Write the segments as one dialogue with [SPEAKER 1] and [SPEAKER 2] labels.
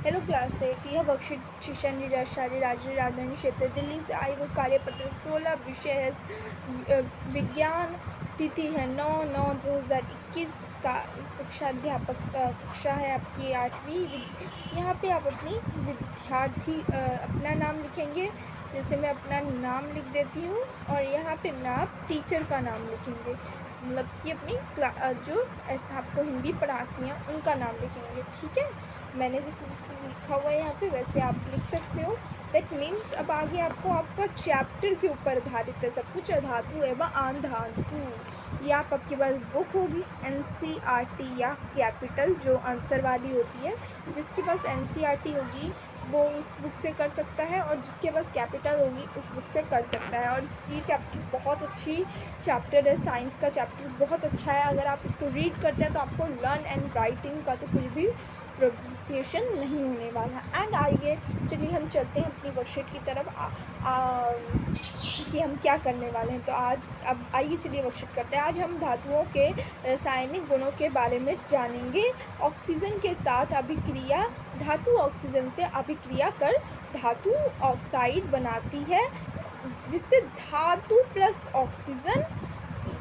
[SPEAKER 1] Hello class 8। यह Bakshi session निराशारी राजधानी राजधानी क्षेत्र दिल्ली से आई वो कार्यपत्र 16 विषय है विज्ञान। तिथि है 9/9/2021 का। कक्षा अध्यापक कक्षा है आपकी 8वीं। यहाँ पे आप अपनी विद्यार्थी अपना नाम लिखेंगे। जैसे मैं अपना नाम लिख देती हूँ और यहाँ पे मैं आप टीचर का नाम लिखेंगे, मतलब कि अपनी जो आपको हिंदी पढ़ाती हैं उनका नाम लिखेंगे। ठीक है, मैंने जैसे जैसे लिखा हुआ है यहाँ पे वैसे आप लिख सकते हो। दैट मीन्स अब आगे आपको आपका चैप्टर के ऊपर आधारित है सब कुछ। धातु एवं आन धातु, या आपके पास बुक होगी NCERT या कैपिटल जो आंसर वाली होती है। जिसके पास NCERT होगी वो उस बुक से कर सकता है, और जिसके पास कैपिटल होगी उस बुक से कर सकता है। और ये चैप्टर बहुत अच्छी चैप्टर है, साइंस का चैप्टर बहुत अच्छा है। अगर आप इसको रीड करते हैं तो आपको लर्न एंड राइटिंग का तो कुछ भी प्रोग्रेशन नहीं होने वाला। एंड आइए चलिए हम चलते हैं अपनी वर्कशीट की तरफ कि हम क्या करने वाले हैं। तो आज अब आइए चलिए वर्कशीट करते हैं। आज हम धातुओं के रासायनिक गुणों के बारे में जानेंगे। ऑक्सीजन के साथ अभिक्रिया, धातु ऑक्सीजन से अभिक्रिया कर धातु ऑक्साइड बनाती है, जिससे धातु प्लस ऑक्सीजन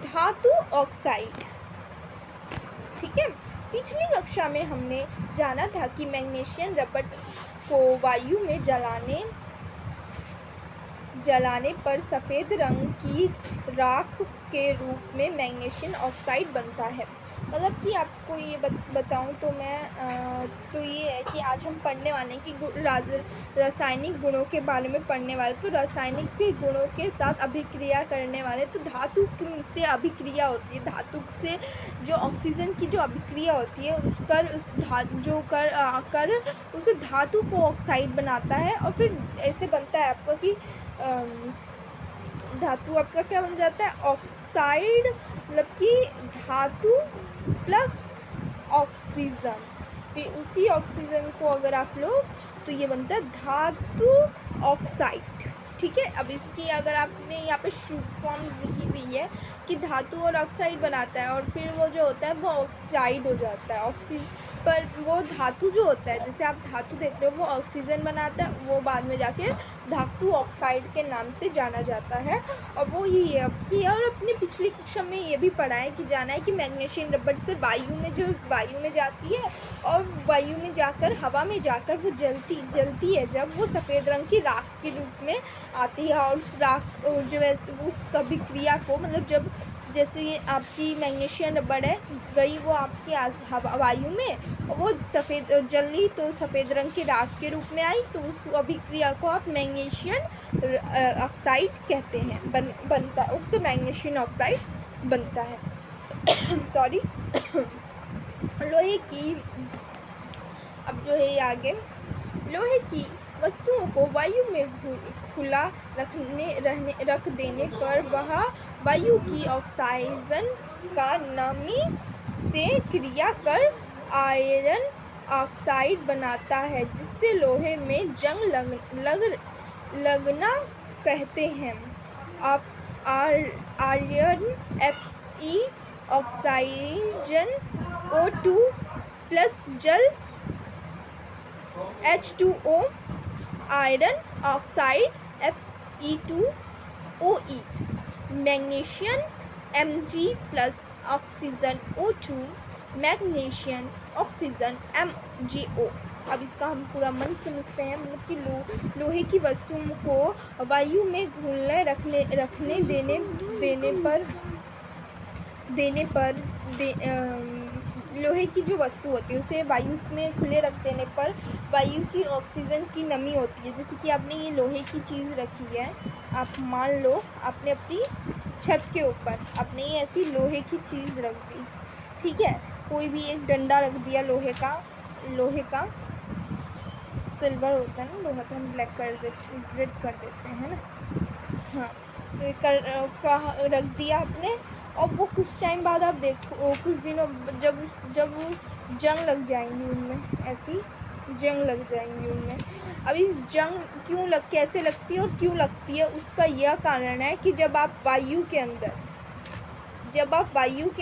[SPEAKER 1] धातु ऑक्साइड। ठीक है, पिछली कक्षा में हमने जाना था कि मैग्नीशियम रबर को वायु में जलाने पर सफ़ेद रंग की राख के रूप में मैग्नीशियम ऑक्साइड बनता है। मतलब कि आपको ये बताऊं तो मैं तो ये है कि आज हम पढ़ने वाले हैं कि रासायनिक गुणों के बारे में पढ़ने वाले। तो रासायनिक के गुणों के साथ अभिक्रिया करने वाले, तो धातु से अभिक्रिया होती है। धातु से जो ऑक्सीजन की जो अभिक्रिया होती है कर उस धातु को ऑक्साइड बनाता है। और फिर ऐसे बनता है आपका कि धातु आपका क्या बन जाता है, ऑक्साइड, मतलब कि धातु प्लस ऑक्सीजन। फिर उसी ऑक्सीजन को अगर आप लो तो ये बनता है धातु ऑक्साइड। ठीक है, अब इसकी अगर आपने यहाँ पे शॉर्ट फॉर्म लिखी हुई है कि धातु और ऑक्साइड बनाता है, और फिर वो जो होता है वो ऑक्साइड हो जाता है। पर वो धातु जो होता है, जैसे आप धातु देख रहे हो वो ऑक्सीजन बनाता है, वो बाद में जाके धातु ऑक्साइड के नाम से जाना जाता है। और वो ही है कि, और अपनी पिछली कक्षा में ये भी पढ़ा है कि जाना है कि मैग्नीशियम रबर से वायु में जाती है, और वायु में जाकर हवा में जाकर वो जलती है जब वो सफ़ेद रंग की राख के रूप में आती है। और उस राख जो है उस अभिक्रिया को, मतलब जब जैसे ये आपकी मैग्नीशियम रबर है गई वो आपकी वायु में, और वो सफ़ेद जली तो सफ़ेद रंग की राख के रूप में आई, तो उस अभिक्रिया को आप मैग्नीशियम ऑक्साइड कहते हैं। बनता है उससे मैग्नीशियम ऑक्साइड बनता है। सॉरी। लोहे की, अब जो है आगे, लोहे की वस्तुओं को वायु में खुला रख देने पर वह वायु की ऑक्सीजन का नमी से क्रिया कर आयरन ऑक्साइड बनाता है, जिससे लोहे में जंग लगना कहते हैं। Iron Fe oxygen O2 plus जल H2O, iron oxide Fe2OE, magnesium Mg plus oxygen O2, magnesium oxygen MgO। अब इसका हम पूरा मन समझते हैं। मतलब कि लोहे की वस्तुओं को वायु में घुलने रखने देने पर लोहे की जो वस्तु होती है उसे वायु में खुले रख देने पर वायु की ऑक्सीजन की नमी होती है। जैसे कि आपने ये लोहे की चीज़ रखी है, आप मान लो आपने अपनी छत के ऊपर आपने ये ऐसी लोहे की चीज़ रख दी। ठीक है, कोई भी एक डंडा रख दिया लोहे का सिल्वर होता है ना लोहा, तो हम ब्लैक रेड कर देते हैं ना। हाँ, रख दिया आपने, और वो कुछ टाइम बाद आप देखो कुछ दिनों जब जंग लग जाएंगी उनमें, ऐसी जंग लग जाएंगी उनमें। अब इस जंग कैसे लगती है और क्यों लगती है, उसका यह कारण है कि जब आप वायु के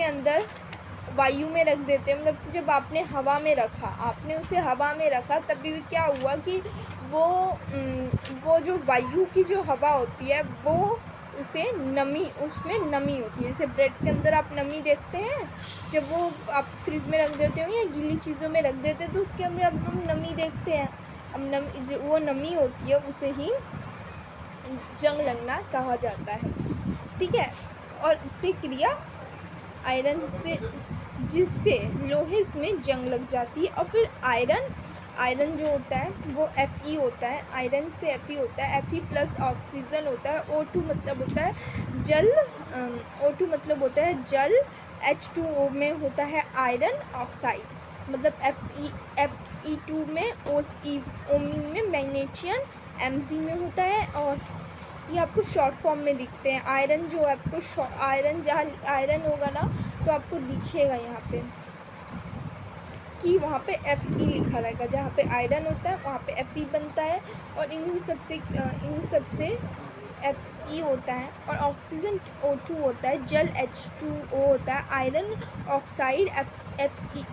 [SPEAKER 1] अंदर वायु में रख देते हैं, मतलब जब आपने हवा में रखा, आपने उसे हवा में रखा, तभी क्या हुआ कि वो जो वायु की जो हवा होती है वो उसे नमी, उसमें नमी होती है। जैसे ब्रेड के अंदर आप नमी देखते हैं, जब वो आप फ्रिज में रख देते हो या गीली चीज़ों में रख देते हैं तो उसके अंदर अब हम नमी देखते हैं। अब नमी, वो नमी होती है, उसे ही जंग लगना कहा जाता है, ठीक है। और इससे क्रिया आयरन से, जिससे लोहे में जंग लग जाती है। और फिर आयरन जो होता है वो Fe होता है, आयरन से Fe होता है, Fe प्लस ऑक्सीजन होता है, O2 मतलब होता है जल, O2 मतलब होता है जल, H2O में होता है आयरन ऑक्साइड, मतलब Fe2 में ओमीन में मैग्नीशियम Mg में होता है। और ये आपको शॉर्ट फॉर्म में दिखते हैं। आयरन जो आपको आयरन, जहाँ आयरन होगा ना तो आपको दिखेगा यहाँ पे कि वहाँ पे Fe लिखा रहेगा, जहाँ पे आयरन होता है वहाँ पे Fe बनता है। और इन सबसे Fe होता है। और ऑक्सीजन O2 होता है, जल H2O होता है, आयरन ऑक्साइड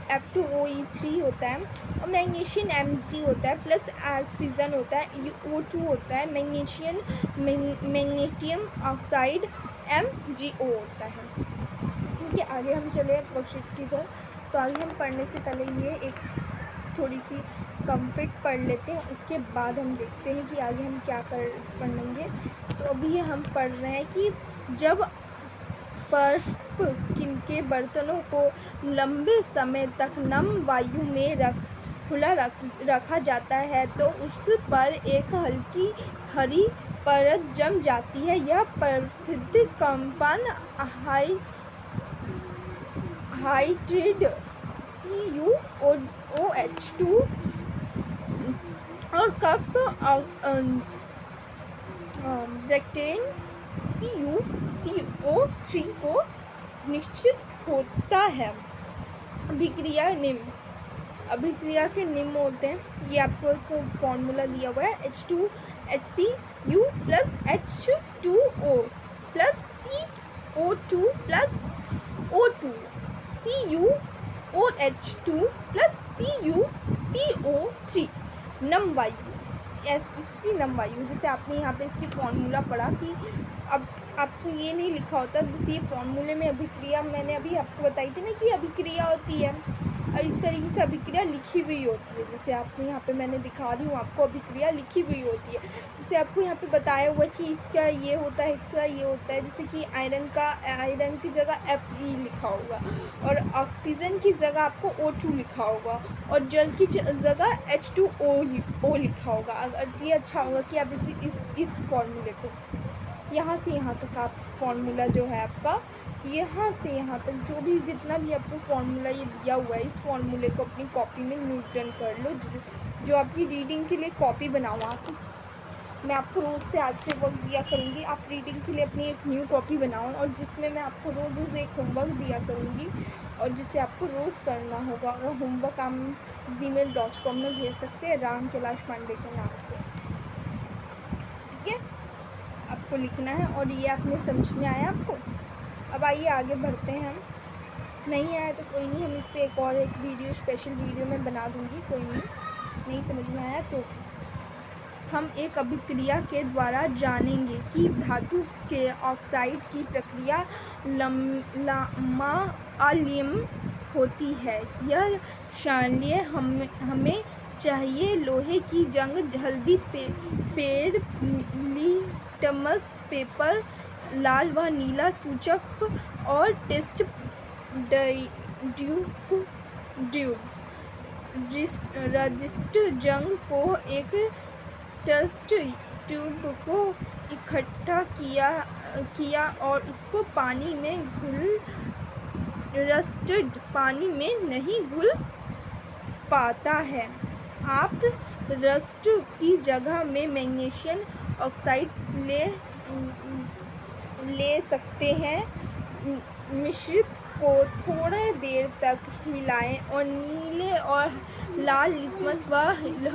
[SPEAKER 1] F2OE3 होता है, और मैग्नीशियम Mg होता है, प्लस ऑक्सीजन होता है O2 होता है, मैग्नीशियम ऑक्साइड MgO होता है। क्योंकि आगे हम चले वर्कशीट की तरफ, तो आगे हम पढ़ने से पहले ये एक थोड़ी सी कंप्लीट पढ़ लेते हैं, उसके बाद हम देखते हैं कि आगे हम क्या पढ़ेंगे। तो अभी ये हम पढ़ रहे हैं कि जब के बर्तनों को लंबे समय तक नम वायु में रखा जाता है तो उस पर एक हल्की हरी परत जम जाती है। यह प्राकृतिक कंपन हाइड्रेट CuOH2 और कफ ब्रैक्टेन CO3 को निश्चित होता है। अभिक्रिया के निम्न होते हैं। ये आपको एक फॉर्मूला दिया हुआ है, H2HCU plus H2O plus CO2 plus O2 CuOH2 plus CuCO3 नम वायु, इसकी नम वायु। जैसे आपने यहाँ पे इसकी फॉर्मूला पढ़ा कि अब आपको ये नहीं लिखा होता, जैसे ये फॉर्मूले में अभिक्रिया मैंने अभी आपको बताई थी ना कि अभिक्रिया होती है, और इस तरीके से अभिक्रिया लिखी हुई होती है। जैसे आपको यहाँ पे मैंने दिखा रही हूँ, आपको अभिक्रिया लिखी हुई होती है। जैसे आपको यहाँ पे बताया हुआ कि इसका ये होता है, इसका ये होता है। जैसे कि आयरन की जगह Fe लिखा होगा, और ऑक्सीजन की जगह आपको O2 लिखा होगा, और जल की जगह H2O लिखा होगा। अगर ये अच्छा होगा कि आप इस फॉर्मूले को यहाँ से यहाँ तक आप फॉर्मूला जो है आपका, यहाँ से यहाँ तक जो भी जितना भी आपको फॉर्मूला ये दिया हुआ है, इस फॉर्मूले को अपनी कॉपी में नोट डाउन कर लो। जो आपकी रीडिंग के लिए कॉपी बनाओ आप, मैं आपको रोज़ से आज से वर्क दिया करूँगी। आप रीडिंग के लिए अपनी एक न्यू कॉपी बनाओ, और जिसमें मैं आपको रोज़ एक होमवर्क दिया करूँगी, और जिसे आपको रोज़ करना होगा। और होमवर्क आप gmail.com में भेज सकते हैं, राम कैलाश पांडे के नाम से, ठीक है। आपको लिखना है, और ये आपने समझ में आया आपको। अब आइए आगे बढ़ते हैं हम। नहीं आया तो कोई नहीं, हम इस पर एक वीडियो, स्पेशल वीडियो में बना दूँगी, कोई नहीं समझ में आया तो हम एक अभिक्रिया के द्वारा जानेंगे कि धातु के ऑक्साइड की प्रक्रिया अलियम होती है। यह क्षारीय हमें चाहिए। लोहे की जंग हल्दी पेड़ लिटमस पेपर लाल व नीला सूचक और टेस्ट रजिस्टर जंग को एक टेस्ट ट्यूब को इकट्ठा किया और उसको पानी में रस्टेड पानी में नहीं घुल पाता है। आप रस्ट की जगह में मैग्नीशियम ऑक्साइड ले सकते हैं। मिश्रित को थोड़ी देर तक हिलाएं और नीले और लाल लिटमस व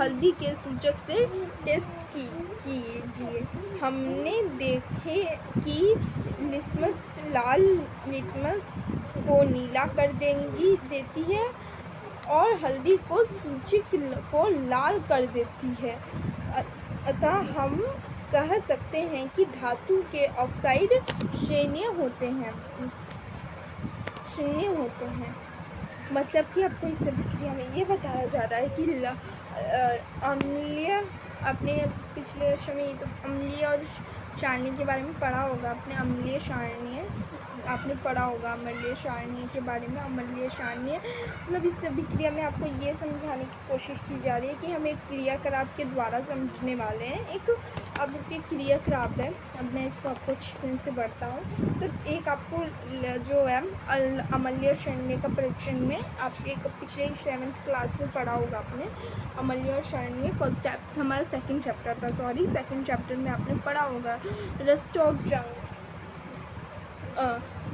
[SPEAKER 1] हल्दी के सूचक से टेस्ट कीजिए। हमने देखे कि लाल लिटमस को नीला कर देती है और हल्दी को सूचक को लाल कर देती है। अतः हम कह सकते हैं कि धातु के ऑक्साइड क्षीणीय होते हैं। मतलब कि आपको इस अभिक्रिया में ये बताया जा रहा है कि अम्लीय, आपने पिछले समय तो अम्लीय और क्षारीय के बारे में पढ़ा होगा, आपने अम्लीय क्षारीय आपने पढ़ा होगा अम्लीय क्षारीय के बारे में। अम्लीय क्षारीय मतलब इस अभिक्रिया में आपको ये समझाने की कोशिश की जा रही है कि हम एक क्रियाकलाप के द्वारा समझने वाले हैं। एक अब के क्रियाकलाप है, अब मैं इसको आपको अच्छे दिन से बढ़ता हूँ। तो एक आपको जो है अम्लीय क्षारीय का परीक्षण में आप एक पिछले 7th क्लास में पढ़ा होगा आपने अम्लीय और क्षारीय। फर्स्ट हमारा सेकंड चैप्टर था, सेकंड चैप्टर में आपने पढ़ा होगा रस्ट ऑफ जंग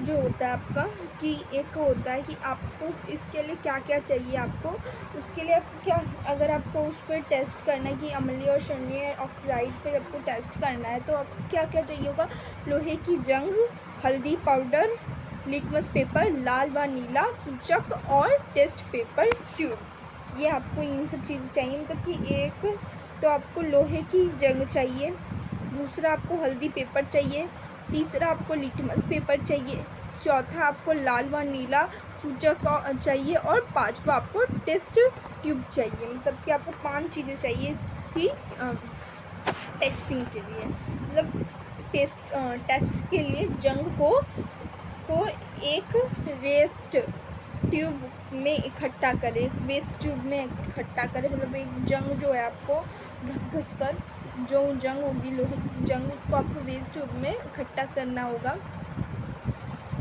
[SPEAKER 1] जो होता है आपका कि एक होता है कि आपको इसके लिए क्या क्या चाहिए। आपको उसके लिए आपको क्या, अगर आपको उस पर टेस्ट करना है कि अम्लीय और क्षारीय ऑक्साइड पे आपको टेस्ट करना है तो आपको क्या क्या चाहिए होगा, लोहे की जंग, हल्दी पाउडर, लिटमस पेपर, लाल व नीला सूचक और टेस्ट पेपर ट्यूब। ये आपको इन सब चीज़ें चाहिए। मतलब कि एक तो आपको लोहे की जंग चाहिए, दूसरा आपको हल्दी पेपर चाहिए, तीसरा आपको लिटमस पेपर चाहिए, चौथा आपको लाल व नीला सूचक चाहिए और पांचवा आपको टेस्ट ट्यूब चाहिए। मतलब कि आपको 5 चीज़ें चाहिए इसकी टेस्टिंग के लिए। मतलब टेस्ट के लिए जंग को एक रेस्ट ट्यूब में इकट्ठा करें, वेस्ट ट्यूब में इकट्ठा करें। मतलब एक जंग जो है आपको घस कर जो जंग होगी लोहे की जंग, उसको आपको वेस्ट ट्यूब में इकट्ठा करना होगा।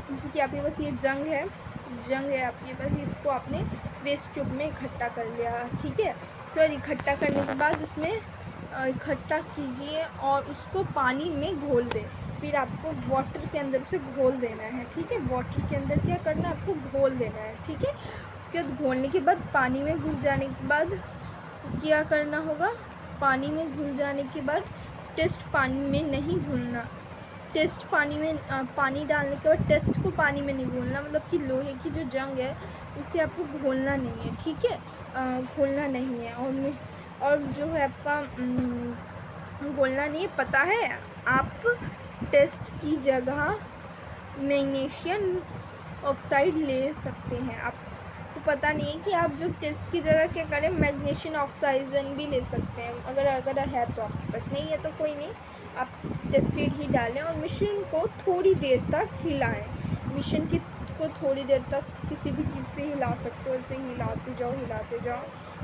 [SPEAKER 1] जैसे कि आपके पास ये जंग है आपके पास, इसको आपने वेस्ट ट्यूब में इकट्ठा कर लिया, ठीक है। फिर इकट्ठा करने के बाद उसमें इकट्ठा कीजिए और उसको पानी में घोल दें। फिर आपको वाटर के अंदर उसे घोल देना है, ठीक है। वाटर के अंदर क्या करना है, आपको घोल देना है, ठीक है। उसके बाद घोलने के बाद पानी में घुल जाने के बाद क्या करना होगा, पानी में घुल जाने के बाद टेस्ट पानी में नहीं घुलना, टेस्ट पानी में पानी डालने के बाद टेस्ट को पानी में नहीं घोलना। मतलब कि लोहे की जो जंग है उसे आपको घोलना नहीं है, ठीक है, घोलना नहीं है। और जो है आपका घोलना नहीं है, पता है आप टेस्ट की जगह मैग्नीशियम ऑक्साइड ले सकते हैं। आपको पता नहीं है कि आप जो टेस्ट की जगह क्या करें, मैग्नीशियम ऑक्साइजन भी ले सकते हैं। अगर है तो आपके पास, नहीं है तो कोई नहीं, आप टेस्टेड ही डालें और मिश्रण को थोड़ी देर तक हिलाएं। मिश्रण को थोड़ी देर तक किसी भी चीज़ से हिला सकते हो, ऐसे हिलाते जाओ,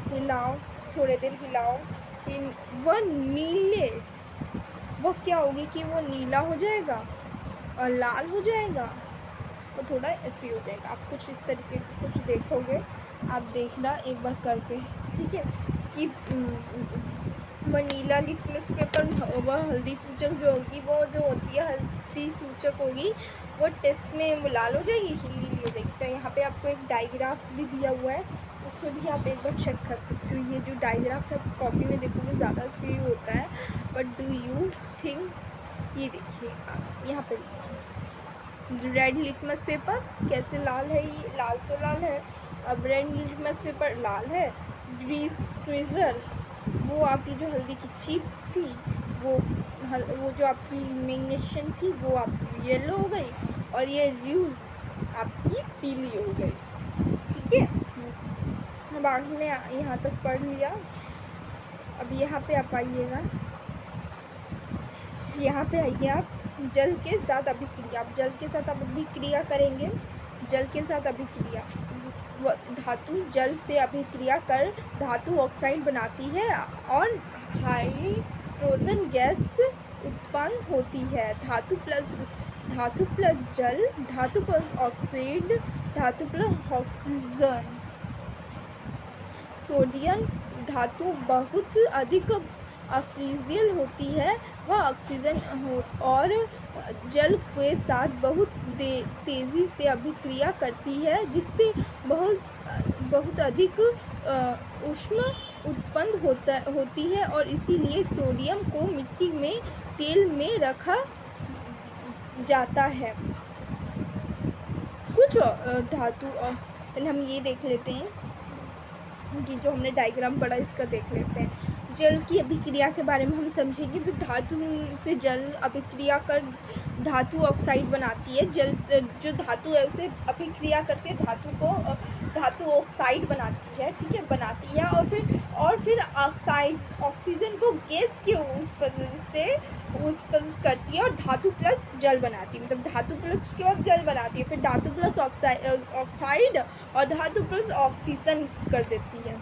[SPEAKER 1] हिलाओ, थोड़ी देर हिलाओ। वो क्या होगी कि वो नीला हो जाएगा और लाल हो जाएगा और थोड़ा ऐसे हो जाएगा। आप कुछ इस तरीके कुछ देखोगे, आप देखना एक बार करके, ठीक है। कि वह नीला लिटमस पेपर, वह हल्दी सूचक जो होगी, वो जो होती है हल्दी सूचक होगी, वो टेस्ट में वो लाल हो जाएगी, नीली हो जाएगी। तो यहाँ पे आपको एक डायग्राफ भी दिया हुआ है, उसमें भी आप एक बार चेक कर सकते हो। ये जो डायग्राफ है कॉपी में देखोगे ज़्यादा सही होता है, बट डू यू थिंक, ये देखिए आप यहाँ पे देखिए रेड लिटमस पेपर कैसे लाल है, ये लाल तो लाल है। अब रेड लिटमस पेपर लाल है, ग्रीजर वो आपकी जो हल्दी की चिप्स थी वो जो आपकी मैग्नीशियम थी वो आपकी येलो हो गई और ये र्यूज आपकी पीली हो गई, ठीक है। अब आपने यहाँ तक पढ़ लिया। अब यहाँ पे आप आइएगा, यहाँ पे आइए आप जल के साथ अभिक्रिया। आप जल के साथ अभिक्रिया करेंगे, जल के साथ अभिक्रिया, धातु जल से अभिक्रिया कर धातु ऑक्साइड बनाती है और हाइड्रोजन गैस उत्पन्न होती है। धातु प्लस जल, धातु प्लस ऑक्साइड, धातु प्लस ऑक्सीजन। सोडियम धातु बहुत अधिक अफ्रीजियल होती है, वह ऑक्सीजन और जल के साथ बहुत तेज़ी से अभिक्रिया करती है, जिससे बहुत अधिक ऊष्मा उत्पन्न होती है और इसीलिए सोडियम को मिट्टी में तेल में रखा जाता है। कुछ धातु पहले हम ये देख लेते हैं कि जो हमने डायग्राम पढ़ा इसका देख लेते हैं। जल की अभिक्रिया के बारे में हम समझेंगे तो धातु से जल अभिक्रिया कर धातु ऑक्साइड बनाती है। जल जो धातु है उसे अभिक्रिया करके धातु ऑक्साइड बनाती है, ठीक है, बनाती है। और फिर ऑक्सीजन को गैस के से उत्पन्न करती है और धातु प्लस जल बनाती है। मतलब धातु प्लस के बाद जल बनाती है, फिर धातु प्लस ऑक्साइड और धातु प्लस ऑक्सीजन कर देती है,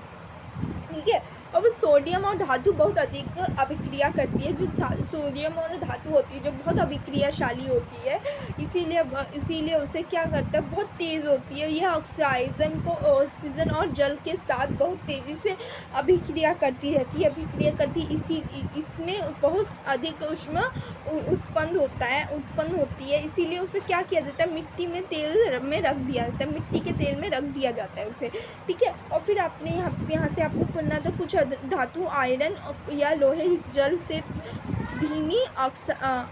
[SPEAKER 1] ठीक है। अब सोडियम और धातु बहुत अधिक अभिक्रिया करती है। जो सोडियम और धातु होती है जो बहुत अभिक्रियाशाली होती है, इसीलिए उसे क्या करता है, बहुत तेज़ होती है। यह ऑक्सीजन और जल के साथ बहुत तेज़ी से अभिक्रिया करती रहती है। इसमें बहुत अधिक ऊष्मा उत्पन्न होती है। इसीलिए उसे क्या किया जाता है, मिट्टी में तेल में रख दिया जाता है, मिट्टी के तेल में रख दिया जाता है उसे, ठीक है। और फिर आपने यहाँ से आपको पढ़ना तो कुछ धातु आयरन या लोहे जल से धीमी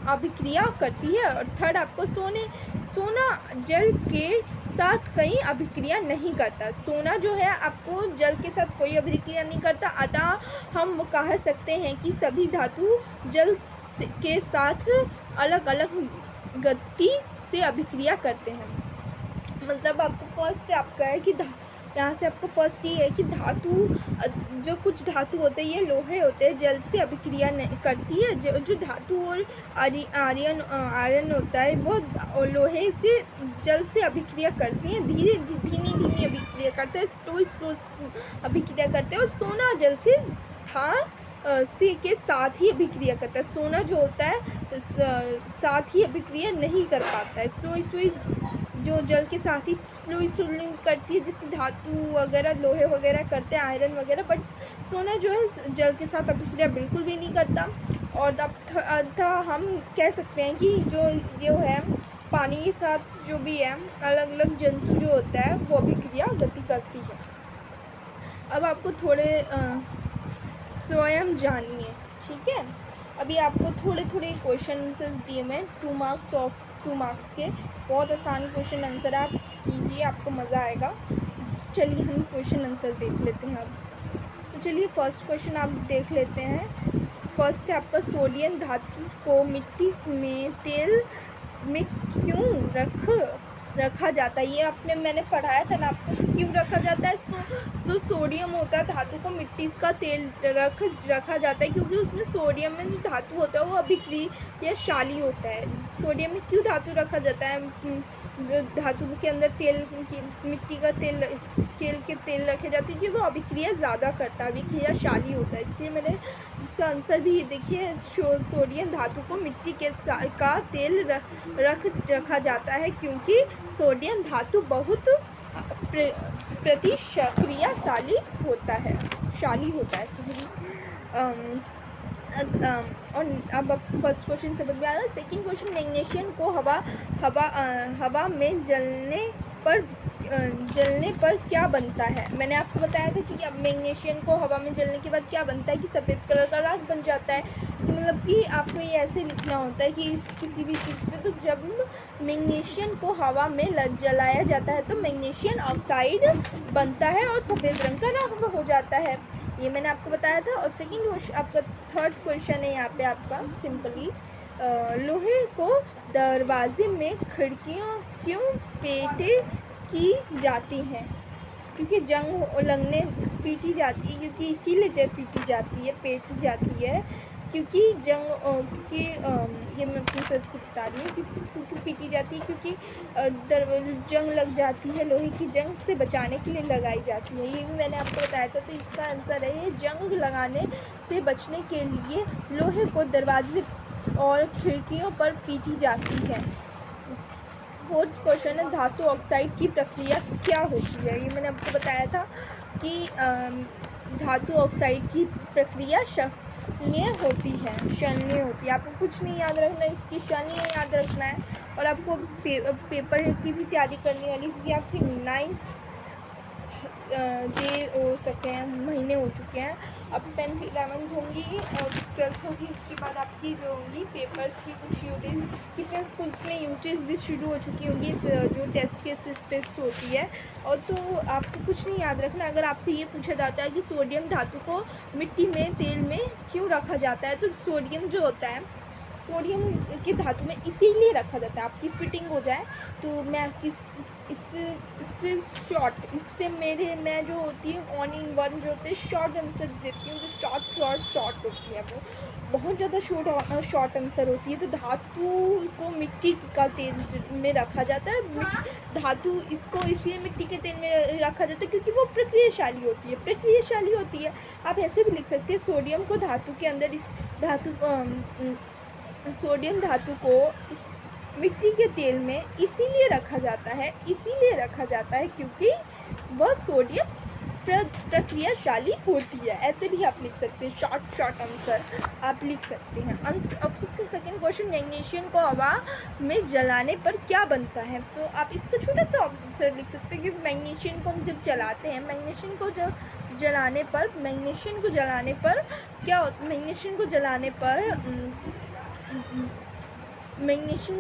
[SPEAKER 1] अभिक्रिया करती है। और थर्ड आपको सोना जल के साथ कहीं अभिक्रिया नहीं करता। सोना जो है आपको जल के साथ कोई अभिक्रिया नहीं करता, अतः हम कह सकते हैं कि सभी धातु जल के साथ अलग अलग गति से अभिक्रिया करते हैं। मतलब आपको फर्स्ट आपका है कि यहाँ से आपको फर्स्ट ये है कि जो कुछ धातु होते हैं ये लोहे होते हैं, जल से अभिक्रिया करती है। जो धातु और आयरन होता है वो लोहे से जल से अभिक्रिया करती हैं, धीमी अभिक्रिया करते हैं, स्लो अभिक्रिया करते हैं। और सोना जल से के साथ ही अभिक्रिया करता है। सोना जो होता है साथ ही अभिक्रिया नहीं कर पाता है, स्लो जो जल के साथ ही स्लो करती है, जिससे धातु वगैरह लोहे वगैरह करते हैं, आयरन वगैरह। बट सोना जो है जल के साथ अभिक्रिया बिल्कुल भी नहीं करता। और अब हम कह सकते हैं कि जो है पानी के साथ जो भी है अलग अलग जंतु जो होता है वो अभिक्रिया गति करती है। अब आपको थोड़े स्वयं जानिए, ठीक है। अभी आपको थोड़े क्वेश्चन आंसर्स दिए मैं 2 मार्क्स के, बहुत आसान क्वेश्चन आंसर आप कीजिए, आपको मज़ा आएगा। चलिए हम क्वेश्चन आंसर देख लेते हैं अब। तो चलिए फर्स्ट क्वेश्चन आप देख लेते हैं। फर्स्ट है आपका सोडियम धातु को मिट्टी में तेल में क्यों रखा जाता है। ये मैंने पढ़ाया था ना आपको, क्यों रखा जाता है। तो सोडियम होता है धातु को मिट्टी का तेल रखा जाता है क्योंकि उसमें सोडियम में जो धातु होता है वो अभिक्रियाशाली होता है। सोडियम में क्यों धातु रखा जाता है, धातु के अंदर मिट्टी का तेल रखे जाते हैं क्योंकि वो अभिक्रिया ज़्यादा करता है, अभिक्रियाशाली होता है। इसलिए मैंने इसका आंसर भी देखिए, सोडियम धातु को मिट्टी का तेल रखा जाता है क्योंकि सोडियम धातु बहुत प्रतिक्रियाशाली होता है, और अब फर्स्ट क्वेश्चन समझ में आ रहा है। सेकेंड क्वेश्चन, मैग्नीशियम को हवा में जलने पर क्या बनता है। मैंने आपको बताया था कि मैग्नीशियम को हवा में जलने के बाद क्या बनता है कि सफ़ेद कलर का राख बन जाता है। कि मतलब कि आपको ये ऐसे लिखना होता है कि किसी भी चीज़ पे तो जब मैग्नीशियम को हवा में जलाया जाता है तो मैग्नीशियम ऑक्साइड बनता है और सफ़ेद रंग का राख हो जाता है। ये मैंने आपको बताया था। और सेकंड क्वेश्चन आपका थर्ड क्वेश्चन है यहाँ पे आपका सिंपली, लोहे को दरवाजे में खिड़कियों क्यों पेटे की जाती हैं। क्योंकि जंग लगने पीटी जाती है, क्योंकि इसीलिए जंग पीटी जाती है क्योंकि ये मैं अपनी सबसे बता रही हूँ क्योंकि पीटी जाती है क्योंकि जंग लग जाती है, लोहे की जंग से बचाने के लिए लगाई जाती है। ये भी मैंने आपको बताया था। तो इसका आंसर है ये, जंग लगाने से बचने के लिए लोहे को दरवाजे और खिड़कियों पर पीटी जाती है। फोर्थ क्वेश्चन है, धातु ऑक्साइड की प्रक्रिया क्या होती है। ये मैंने आपको बताया था कि धातु ऑक्साइड की प्रक्रिया क्षणीय होती है। आपको कुछ नहीं याद रखना है, इसकी क्षणीय याद रखना है। और आपको पेपर की भी तैयारी करनी वाली, क्योंकि आपकी 9 डे हो सके हैं, महीने हो चुके हैं। अब 10th 11th होंगी और 12th होगी, इसके बाद आपकी जो होंगी पेपर्स की कुछ यूनिट, कितने स्कूल्स में यूनिट्स भी शुरू हो चुकी होंगी इस जो टेस्ट की टेस्ट होती है। और तो आपको कुछ नहीं याद रखना, अगर आपसे ये पूछा जाता है कि सोडियम धातु को मिट्टी में तेल में क्यों रखा जाता है, तो सोडियम जो होता है, सोडियम की धातु में इसीलिए रखा जाता है, आपकी फिटिंग हो जाए। तो मैं आपकी इससे शॉर्ट, इससे मैं जो होती हूँ ऑन इन वन जो होते हैं शॉर्ट आंसर देती हूँ, जो शॉर्ट होती है, वो बहुत ज़्यादा शॉर्ट आंसर होती है। तो धातु को मिट्टी का तेल में रखा जाता है, धातु इसको इसलिए मिट्टी के तेल में रखा जाता है क्योंकि वो प्रक्रियाशाली होती है। आप ऐसे भी लिख सकते हैं, सोडियम को धातु के अंदर सोडियम धातु को मिट्टी के तेल में इसीलिए रखा जाता है क्योंकि वह सोडियम प्रक्रियाशाली होती है। ऐसे भी आप लिख सकते हैं, शॉर्ट आंसर आप लिख सकते हैं। अब सेकंड क्वेश्चन, मैग्नीशियम को हवा में जलाने पर क्या बनता है, तो आप इसका छोटा सा आंसर लिख सकते हैं कि मैग्नीशियम को हम जब जलाते हैं, मैग्नीशियम को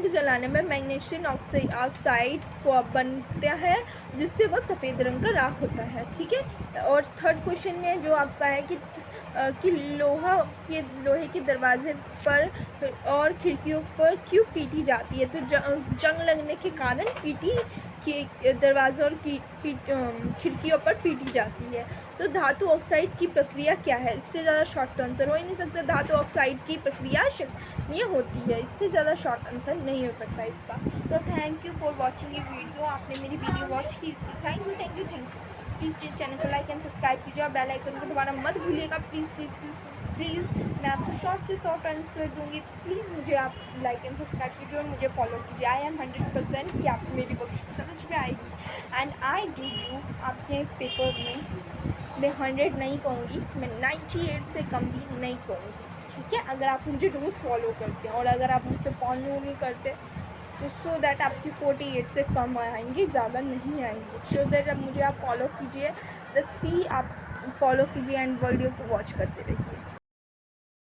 [SPEAKER 1] जलाने में मैग्नीशियम ऑक्साइड को बनता है, जिससे वह सफ़ेद रंग का राख होता है। ठीक है। और थर्ड क्वेश्चन में जो आपका है कि लोहे के दरवाजे पर और खिड़कियों पर क्यों पीटी जाती है, तो जंग लगने के कारण दरवाज़ों और खिड़कियों पर पीटी जाती है। तो धातु ऑक्साइड की प्रक्रिया क्या है, इससे ज़्यादा शॉर्ट आंसर हो ही नहीं सकता। धातु ऑक्साइड की प्रक्रिया ये होती है, इससे ज़्यादा शॉर्ट आंसर नहीं हो सकता इसका। तो थैंक यू फॉर वॉचिंग ये वीडियो, आपने मेरी वीडियो वॉच की, थैंक यू। प्लीज़ चैनल को लाइक एंड सब्सक्राइब कीजिए और बेल आइकन को दबाना मत भूलिएगा। प्लीज़ मैं आपको शॉर्ट से शॉर्ट आंसर दूंगी। प्लीज़ मुझे आप लाइक एंड सब्सक्राइब कीजिए और मुझे फॉलो कीजिए। आई एम 100% कि आप मेरी वर्कशीट समझ में आएगी एंड आई डू यू आपके पेपर में मैं 100 नहीं कहूँगी, मैं 98 से कम भी नहीं कहूँगी। ठीक है। अगर आप मुझे रोज़ फॉलो करते हैं और अगर आप मुझसे फॉलो नहीं करते तो सो दैट आपकी 48 से कम आएंगे, ज़्यादा नहीं आएंगे। सो दैट अब मुझे आप फॉलो कीजिए, आप फॉलो कीजिए एंड वीडियो को वॉच करते रहिए।